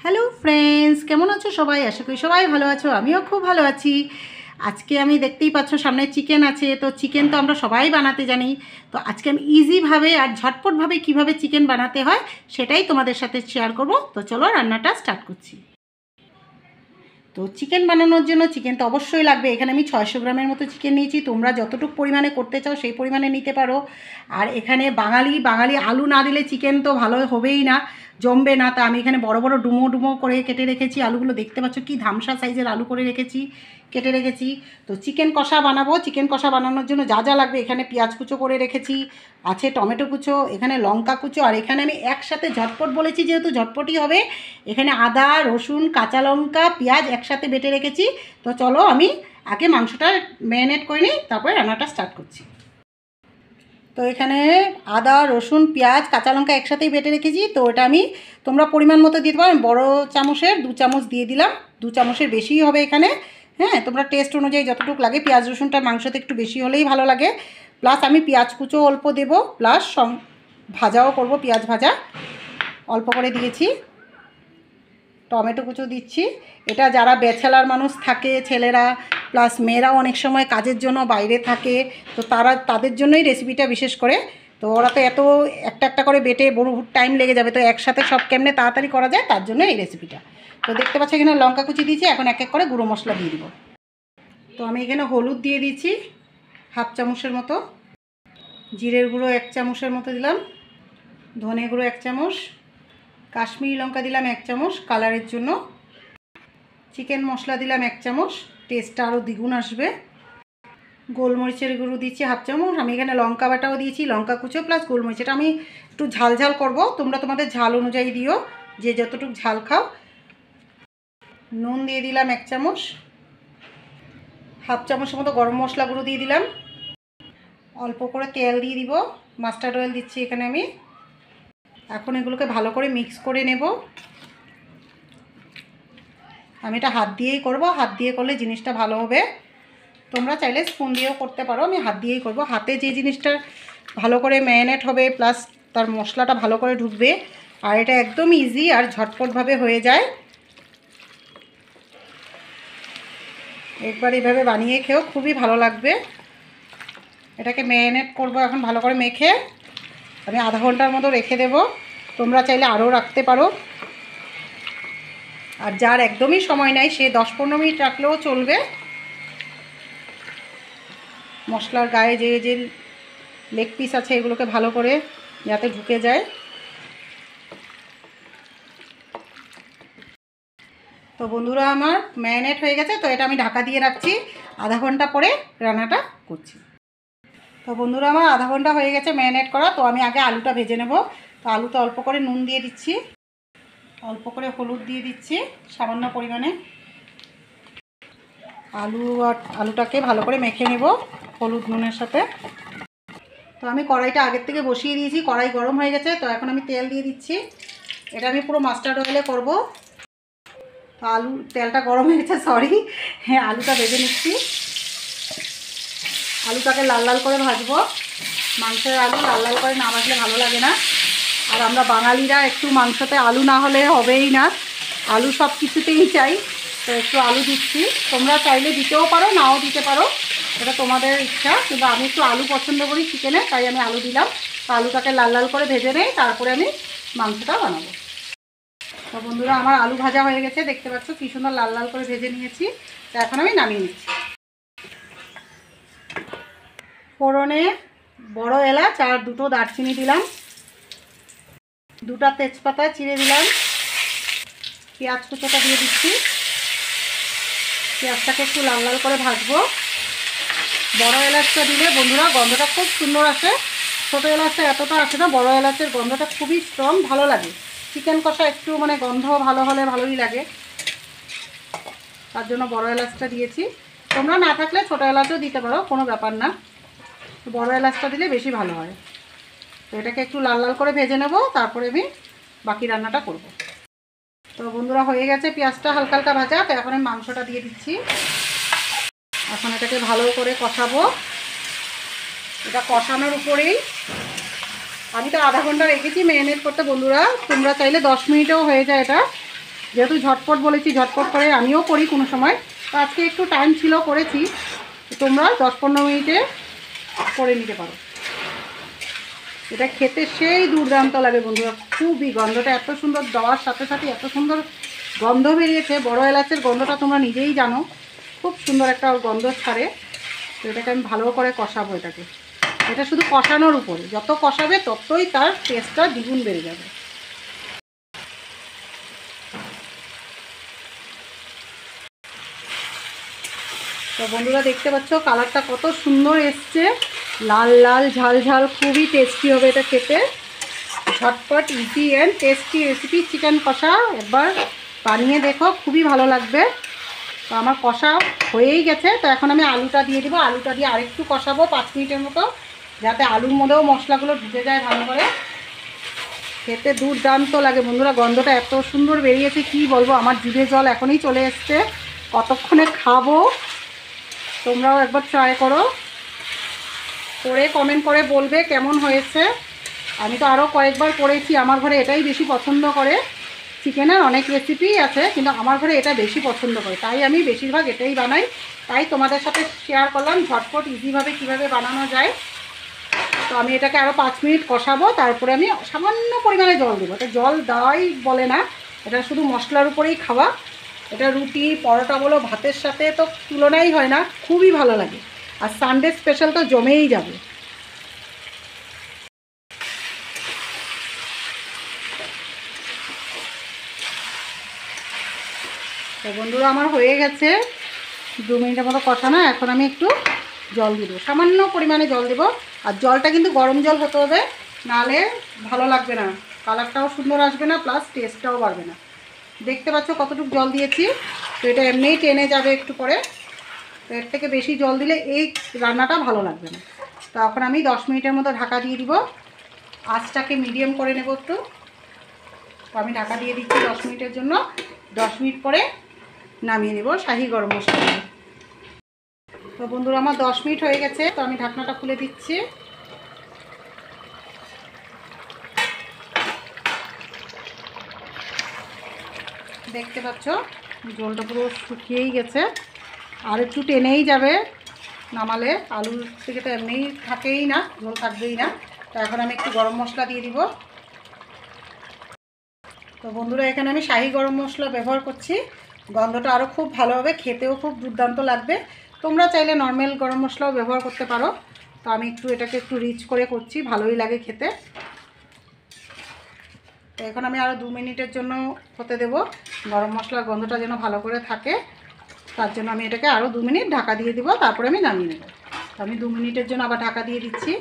Hello friends, কেমন আছো সবাই? আশা করি সবাই ভালো আছো। আমিও খুব ভালো আছি। আজকে আমি দেখতেই পাচ্ছ সামনে চিকেন আছে। তো চিকেন তো আমরা সবাই বানাতে জানি। তো আজকে আমি ইজিভাবে আর ঝটপটভাবে কিভাবে চিকেন বানাতে হয় সেটাই তোমাদের সাথে শেয়ার করব। তো চলো রান্নাটা স্টার্ট করছি। তো চিকেন বানানোর জন্য চিকেন তো অবশ্যই লাগবে। এখানে আমি 600 গ্রামের মতো চিকেন নিয়েছি। তোমরা যতটুকু পরিমাণে করতে চাও সেই পরিমাণে নিতে পারো। আর এখানে বাঙালি আলু না দিলে চিকেন তো ভালো হবেই না, জমবে না। তা আমি এখানে বড় বড় ডুমো ডুমো করে কেটে রেখেছি। আলুগুলো দেখতে পাচ্ছ কি ধামসা সাইজের আলু করে রেখেছি, কেটে রেখেছি। তো চিকেন কষা বানাবো। চিকেন কষা বানানোর জন্য যা যা লাগবে, এখানে পেঁয়াজ কুচো করে রেখেছি, আছে টমেটো কুচো, এখানে লঙ্কা কুচো। আর এখানে আমি একসাথে ঝটপট বলেছি যেহেতু ঝটপটই হবে, এখানে আদা রসুন কাঁচা লঙ্কা পেঁয়াজ একসাথে বেটে রেখেছি। তো চলো আমি আগে মাংসটা ম্যারিনেট করে নিই, তারপরে রান্নাটা স্টার্ট করছি। তো এখানে আদা রসুন পেঁয়াজ কাঁচা লঙ্কা একসাথেই বেটে রেখেছি। তো এটা আমি তোমরা পরিমাণ মতো দিতে পারো। বড় চামচের 2 চামচ দিয়ে দিলাম, 2 চামচের বেশিই হবে এখানে। হ্যাঁ, তোমরা টেস্ট অনুযায়ী যতটুকু লাগে। পেঁয়াজ রসুনটা মাংসতে একটু বেশি হলেই ভালো লাগে। প্লাস আমি পেঁয়াজ কুচো অল্প দেবো, প্লাস ভাজাও করব, পেঁয়াজ ভাজা অল্প করে দিয়েছি। টমেটো কুচো দিচ্ছি। এটা যারা ব্যাচেলার মানুষ থাকে, ছেলেরা প্লাস মেয়েরাও অনেক সময় কাজের জন্য বাইরে থাকে, তো তাদের জন্যই রেসিপিটা বিশেষ করে। তো ওরা তো একটা একটা করে বেটে বহু টাইম লেগে যাবে, তো একসাথে সব কেমনে তাড়াতাড়ি করা যায় তার জন্য এই রেসিপিটা। তো দেখতে পাচ্ছি এখানে লঙ্কা কুচি দিয়েছি। এখন এক এক করে গুঁড়ো মশলা দিয়ে দিব। তো আমি এখানে হলুদ দিয়ে দিচ্ছি 1/2 চামচের মতো, জিরের গুঁড়ো 1 চামচের মতো দিলাম, ধনে গুঁড়ো 1 চামচ, কাশ্মীরি লঙ্কা দিলাম 1 চামচ কালারের জন্য, চিকেন মশলা দিলাম 1 চামচ, টেস্টটা আরও দ্বিগুণ আসবে। গোলমরিচের গুঁড়ো দিচ্ছি 1/2 চামচ। আমি এখানে লঙ্কা বাটাও দিয়েছি, লঙ্কা কুচো প্লাস গোলমরিচ। এটা আমি একটু ঝাল ঝাল করবো, তোমরা তোমাদের ঝাল অনুযায়ী দিও, যে যতটুকু ঝাল খাও। নুন দিয়ে দিলাম 1 চামচ, 1/2 চামচের মতো গরম মশলা গুঁড়ো দিয়ে দিলাম। অল্প করে তেল দিয়ে দিব, মাস্টার্ড অয়েল দিচ্ছি এখানে আমি। এখন এগুলোকে ভালো করে মিক্স করে নেব। আমি এটা হাত দিয়েই করব, হাত দিয়ে করলে জিনিসটা ভালো হবে। তোমরা চাইলে স্পুন দিয়েও করতে পারো, আমি হাত দিয়েই করব। হাতে যে জিনিসটা ভালো করে ম্যারিনেট হবে, প্লাস তার মশলাটা ভালো করে ঢুকবে, আর এটা একদম ইজি আর ঝটপটভাবে হয়ে যায়। একবার এইভাবে বানিয়ে খেও, খুবই ভালো লাগবে। এটাকে ম্যারিনেট করব এখন ভালো করে মেখে। আমি আধা ঘন্টার মতো রেখে দেব, তোমরা চাইলে আরও রাখতে পারো। আর যার একদমই সময় নাই সে 10-15 মিনিট রাখলেও চলবে। মশলার গায়ে যে যে লেগ পিস আছে এগুলোকে ভালো করে যাতে ঢুকে যায়। তো বন্ধুরা আমার ম্যারিনেট হয়ে গেছে, তো এটা আমি ঢাকা দিয়ে রাখছি। আধা ঘন্টা পরে রান্নাটা করছি। তো বন্ধুরা আমার আধা ঘন্টা হয়ে গেছে ম্যারিনেট করা। তো আমি আগে আলুটা ভেজে নেব। তো আলুতে অল্প করে নুন দিয়ে দিচ্ছি, অল্প করে হলুদ দিয়ে দিচ্ছি সামান্য পরিমাণে। আলুটাকে ভালো করে মেখে নেব হলুদ নুনের সাথে। তো আমি কড়াইটা আগের থেকে বসিয়ে দিয়েছি, কড়াই গরম হয়ে গেছে। তো এখন আমি তেল দিয়ে দিচ্ছি। এটা আমি পুরো মাস্টার্ড অয়েলে করব। তো তেলটা গরম হয়ে গেছে, সরি। হ্যাঁ, আলুটা ভেজে নিচ্ছি। আলুটাকে লাল লাল করে ভাজবো। মাংসের আলু লাল লাল করে না ভাজলে ভালো লাগে না। আর আমরা বাঙালিরা একটু মাংসতে আলু না হলে হবেই না, আলু সব কিছুতেই চাই। তো একটু আলু দিচ্ছি, তোমরা চাইলে দিতেও পারো নাও দিতে পারো, এটা তোমাদের ইচ্ছা। কিন্তু আমি একটু আলু পছন্দ করি চিকেনে, তাই আমি আলু দিলাম। তো আলুটাকে লাল লাল করে ভেজে নেই, তারপরে আমি মাংসটা বানাবো। তো বন্ধুরা আমার আলু ভাজা হয়ে গেছে, দেখতে পাচ্ছ কি সুন্দর লাল লাল করে ভেজে নিয়েছি। তো এখন আমি নামিয়ে নিচ্ছি। ফোড়নে বড় এলাচ আর 2টো দারচিনি দিলাম, 2টা তেজপাতা চিড়ে দিলাম, পেঁয়াজ কুচোটা দিয়ে দিচ্ছি। পেঁয়াজটাকে একটু লাল লাল করে ভাজবো। বড় এলাচটা দিলে বন্ধুরা গন্ধটা খুব সুন্দর আসে, ছোটো এলাচটা এতটা আসে না। বড় এলাচের গন্ধটা খুবই স্ট্রং, ভালো লাগে। চিকেন কষা একটু মানে গন্ধ ভালো হলে ভালোই লাগে, তার জন্য বড় এলাচটা দিয়েছি। তোমরা না থাকলে ছোটো এলাচও দিতে পারো, কোনো ব্যাপার না। বড় এলাচটা দিলে বেশি ভালো হয়। তো এটাকে একটু লাল লাল করে ভেজে নেব, তারপরে আমি বাকি রান্নাটা করব। তো বন্ধুরা হয়ে গেছে পেঁয়াজটা হালকা হালকা ভাজা। তো এখন আমি মাংসটা দিয়ে দিচ্ছি। এখন এটাকে ভালো করে কষাবো। এটা কষানোর উপরেই আমি তো আধা ঘন্টা রেখেছি ম্যারিনেট করতে বন্ধুরা, তোমরা চাইলে 10 মিনিটেও হয়ে যায় এটা। যেহেতু ঝটপট বলেছি, ঝটপট করে আমিও করি কোনো সময়, তো আজকে একটু টাইম ছিল করেছি। তোমরা 10-15 মিনিটে করে নিতে পারো। এটা খেতে সেই দুর্দান্ত লাগে বন্ধুরা, খুবই গন্ধটা এত সুন্দর, দেওয়ার সাথে সাথে এত সুন্দর গন্ধ বেরিয়েছে। বড় এলাচের গন্ধটা তোমরা নিজেই জানো, খুব সুন্দর একটা গন্ধ ছাড়ে। তো এটাকে আমি ভালো করে কষাবো। এটা শুধু কষানোর উপরে, যত কষাবে ততই তার টেস্টটা দ্বিগুণ বেড়ে যাবে। তো বন্ধুরা দেখতে পাচ্ছ কালারটা কত সুন্দর এসছে, লাল লাল ঝাল ঝাল, খুবই টেস্টি হবে এটা খেতে। ঝটপট easy and tasty recipe chicken কষা, একবার বানিয়ে দেখো, খুবই ভালো লাগবে। তো আমার কষা হয়েই গেছে, তো এখন আমি আলুটা দিয়ে দিব। আলুটা দিয়ে আরেকটু কষাবো 5 মিনিটের মতো, যাতে আলুর মধ্যেও মশলাগুলো ঢুকে যায় ভালো করে। খেতে দুর্দান্ত লাগে বন্ধুরা, গন্ধটা এত সুন্দর বেরিয়েছে কি বলবো, আমার জিভে জল এখনই চলে এসছে, কতক্ষণে খাবো। তোমরাও একবার ট্রাই করো, করে কমেন্ট করে বলবে কেমন হয়েছে। আমি তো আরও কয়েকবার করেছি, আমার ঘরে এটাই বেশি পছন্দ করে। চিকেনের অনেক রেসিপি আছে, কিন্তু আমার ঘরে এটা বেশি পছন্দ করে, তাই আমি বেশিরভাগ এটাই বানাই। তাই তোমাদের সাথে শেয়ার করলাম ঝটপট ইজিভাবে কিভাবে বানানো যায়। তো আমি এটাকে আরও 5 মিনিট কষাবো, তারপরে আমি সামান্য পরিমাণে জল দেবো। এটা জল দেওয়াই বলে না, এটা শুধু মশলার উপরেই খাওয়া। এটা রুটি, পরোটা বলো, ভাতের সাথে তো তুলনাই হয় না, খুবই ভালো লাগে। আর সানডে স্পেশাল তো জমেই যাবে। তো বন্ধুরা আমার হয়ে গেছে 2 মিনিটের মতো কষানো। এখন আমি একটু জল দিয়ে দেবো, সামান্য পরিমাণে জল দেবো। আর জলটা কিন্তু গরম জল হতে হবে, নাহলে ভালো লাগবে না, কালারটাও সুন্দর আসবে না, প্লাস টেস্টটাও বাড়বে না। দেখতে পাচ্ছ কতটুকু জল দিয়েছি, তো এটা এমনিই টেনে যাবে একটু পরে। তো এর থেকে বেশি জল দিলে এই রান্নাটা ভালো লাগবে না। তো এখন আমি 10 মিনিটের মতো ঢাকা দিয়ে দিব, আঁচটাকে মিডিয়াম করে নেব একটু। তো আমি ঢাকা দিয়ে দিচ্ছি 10 মিনিটের জন্য। 10 মিনিট পরে নামিয়ে নেব শাহি গরম মশলা দিয়ে। তো বন্ধুরা আমার 10 মিনিট হয়ে গেছে, তো আমি ঢাকনাটা খুলে দিচ্ছি। দেখতে পাচ্ছ জলটা পুরো শুকিয়েই গেছে, আর একটু টেনেই যাবে নামালে। আলুর থেকে তো এমনিই থাকেই না, জল থাকবেই না। তো এখন আমি একটু গরম মশলা দিয়ে দিব। তো বন্ধুরা এখানে আমি শাহি গরম মশলা ব্যবহার করছি, গন্ধটা আরও খুব ভালো হবে, খেতেও খুব দুর্দান্ত লাগবে। তোমরা চাইলে নর্মাল গরম মশলাও ব্যবহার করতে পারো। তো আমি এটাকে একটু রিচ করে করছি, ভালোই লাগে খেতে। তো এখন আমি আরও 2 মিনিটের জন্য হতে দেব, গরম মশলার গন্ধটা যেন ভালো করে থাকে। তার জন্য আমি এটাকে আরও 2 মিনিট ঢাকা দিয়ে দিব, তারপরে আমি নামিয়ে নেব। তো আমি 2 মিনিটের জন্য আবার ঢাকা দিয়ে দিচ্ছি।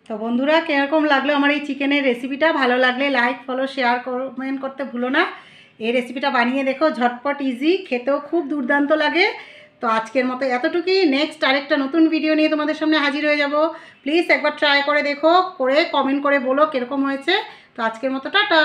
তো বন্ধুরা কীরকম লাগলো আমার এই চিকেনের রেসিপিটা, ভালো লাগলে লাইক, ফলো, শেয়ার, কমেন্ট করতে ভুলো না। এই রেসিপিটা বানিয়ে দেখো, ঝটপট ইজি, খেতেও খুব দুর্দান্ত লাগে। তো আজকের মতো এতটুকুই, নেক্সট আরেকটা নতুন ভিডিও নিয়ে তোমাদের সামনে হাজির হয়ে যাব। প্লিজ একবার ট্রাই করে দেখো, করে কমেন্ট করে বলো কীরকম হয়েছে। তো আজকের মতো টাটা।